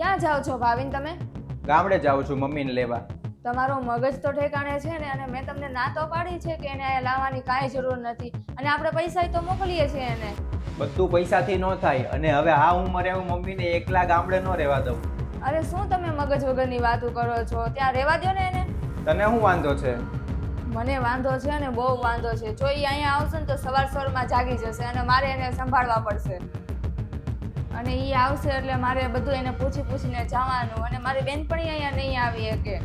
ક્યાં જાઓ છો ભાવિન તમે? ગામડે જાઉં છું મમ્મીને લેવા. તમારું મગજ તો ઠેકાણે છે ને, અને મેં તમને ના તો પાડી છે કે એને અહીંયા લાવવાની કાંઈ જરૂર નથી, અને આપણે પૈસા તો મોકલીએ છીએ એને. બધું પૈસાથી ન થાય, અને હવે આ ઉંમરે હું મમ્મીને એકલા ગામડે ન રહેવા દઉં. અરે શું તમે મગજ વગરની વાતો કરો છો? ત્યાં રહેવા દો ને એને. તને શું વાંધો છે? મને વાંધો છે ને, બહુ વાંધો છે. જો એ અહીંયા આવશે ને તો સવારમાં જાગી જશે, અને મારે એને સંભાળવા પડશે. અને એ આવશે એટલે મારે બધું એને પૂછીને જવાનું, અને મારી બેનપણી અહીંયા નહીં આવી શકે.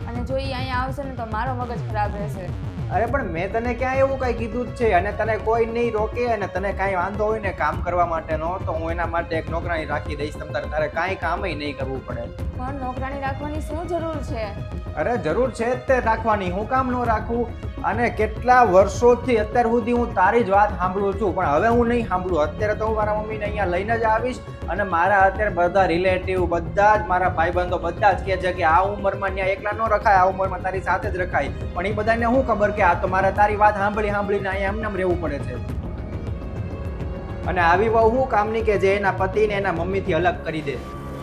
અને જો એ અહીંયા આવશે ને તો મારો મગજ ખરાબ રહેશે. અરે પણ મેં તને ક્યાં એવું કઈ કીધું જ છે, અને તને કોઈ નહીં રોકે, અને તને કાંઈ વાંધો હોય ને કામ કરવા માટેનો, તો હું એના માટે એક નોકરાણી રાખી દઈશ. તારે કાંઈ કામ નહીં કરવું પડે. પણ નોકરાણી રાખવાની શું જરૂર છે? અરે જરૂર છે જ તે રાખવાની, હું કામ ન રાખું? અને કેટલા વર્ષોથી અત્યાર સુધી હું તારી જ વાત સાંભળું છું, પણ હવે હું નહીં સાંભળું. અત્યારે તો હું મારા મમ્મીને અહીંયા લઈને જ આવીશ, અને મારા અત્યારે બધા રિલેટિવ, બધા જ મારા ભાઈબંધો બધા જ કહે છે કે આ ઉંમરમાં ત્યાં એકલા ન રખાય, આ ઉંમરમાં તારી સાથે જ રખાય. પણ એ બધાને શું ખબર કે આ તો મારે તારી વાત સાંભળીને અહીંયા એમને રહેવું પડે છે. અને આવી બહુ શું કામની કે જે એના પતિને એના મમ્મીથી અલગ કરી દે.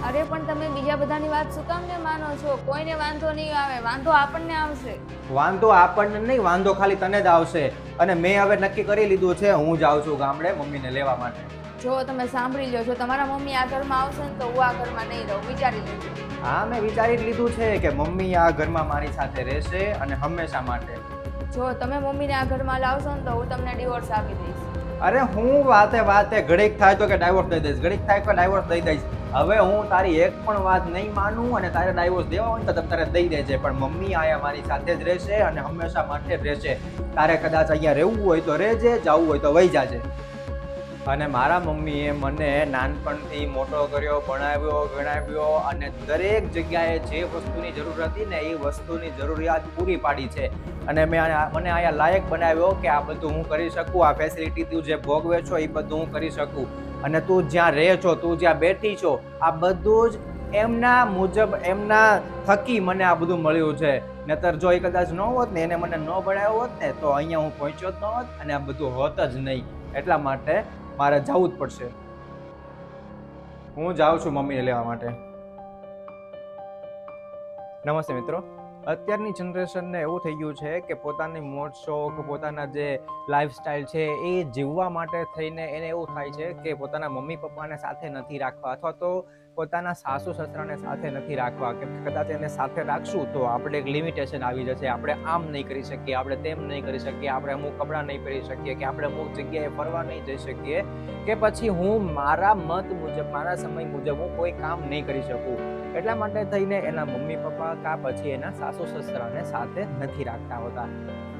અરે પણ તમે બીજા બધાની વાત શું કામ ને માનો છો? કોઈને વાંધો નહીં આવે, વાંધો આપણને આવશે. વાંધો આપણને નહીં, વાંધો ખાલી તને જ આવશે. અને મેં હવે નક્કી કરી લીધું છે, હું જાઉં છું ગામડે મમ્મીને લેવા માટે. જો તમે સાંભળી લો, જો તમારા મમ્મી આ ઘરમાં આવશે ને તો હું આ ઘરમાં નહીં રહું, વિચારી લેજો. હા, મેં વિચારી લીધું છે કે મમ્મી આ ઘરમાં મારી સાથે રહેશે, અને હંમેશા માટે. જો તમે મમ્મીને આ ઘરમાં લાવશો ને તો હું તમને ડિવોર્સ આપી દઈશ. અરે હું વાતે ઘડીક થાય તો કે ડાયવોર્સ દઈ દઈશ, ઘડીક થાય તો ડાયવોર્સ દઈ દઈશ. હવે હું તારી એક પણ વાત નહીં માનું, અને તારે ડાયવોર્સ દેવા હોય તો તારે દઈ દેજે, પણ મમ્મી અહીંયા મારી સાથે જ રહેશે, અને હંમેશા માટે જ રહેશે. તારે કદાચ અહીંયા રહેવું હોય તો રહેજે, જવું હોય તો વહી જાજે. અને મારા મમ્મીએ મને નાનપણથી મોટો કર્યો, ભણાવ્યો, ગણાવ્યો, અને દરેક જગ્યાએ જે વસ્તુની જરૂર હતી ને એ વસ્તુની જરૂરિયાત પૂરી પાડી છે. અને મને અહીંયા લાયક બનાવ્યો કે આ બધું હું કરી શકું, આ ફેસિલિટી તું જે ભોગવે છો એ બધું હું કરી શકું. અને તું જ્યાં રહે છો, તું જ્યાં બેઠી છો, આ બધું જ એમના મુજબ, એમના થકી મને આ બધું મળ્યું છે. નહીતર જો એ કદાચ ન હોત ને, એને મને ન ભણાવ્યો હોત ને, તો અહીંયા હું પહોંચ્યો જ ન હોત, અને આ બધું હોત જ નહીં. એટલા માટે મારે જવું જ પડશે. હું જાઉં છું મમ્મીને લેવા માટે. નમસ્તે મિત્રો. અત્યારની જનરેશનને એવું થઈ ગયું છે કે પોતાની મોજ શોખ, પોતાના જે લાઈફસ્ટાઈલ છે એ જીવવા માટે થઈને એને એવું થાય છે કે પોતાના મમ્મી પપ્પાને સાથે નથી રાખવા, અથવા તો પોતાના સાસુ સસરાને સાથે નથી રાખવા. કેમ કે કદાચ એને સાથે રાખશું તો આપણે એક લિમિટેશન આવી જશે. આપણે આમ નહીં કરી શકીએ, આપણે તેમ નહીં કરી શકીએ, આપણે અમુક કપડાં નહીં પહેરી શકીએ, કે આપણે અમુક જગ્યાએ ફરવા નહીં જઈ શકીએ, કે પછી હું મારા મત મુજબ, મારા સમય મુજબ હું કોઈ કામ નહીં કરી શકું. એટલા માટે થઈને એના મમ્મી પપ્પા કા પછી એના સાસુ સસરાને સાથે નથી રાખતા હોતા.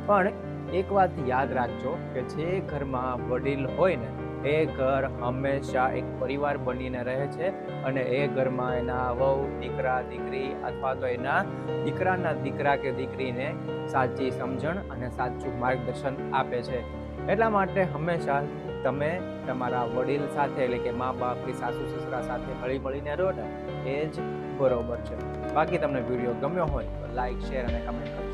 પણ એક વાત યાદ રાખજો કે જે ઘરમાં વડીલ હોય ને એ ઘર હંમેશા એક પરિવાર બનીને રહે છે, અને એ ઘરમાં એના વહુ, દીકરા, દીકરી, અથવા તો એના દીકરાના દીકરા કે દીકરીને સાચી સમજણ અને સાચું માર્ગદર્શન આપે છે. એટલા માટે હંમેશા તમે તમારા વડીલ સાથે, એટલે કે મા બાપ કે સાસુ સસરા સાથે હળી મળીને રહો ને, એ જ બરોબર છે. બાકી તમને વિડીયો ગમ્યો હોય તો લાઈક, શેર અને કમેન્ટ કરો.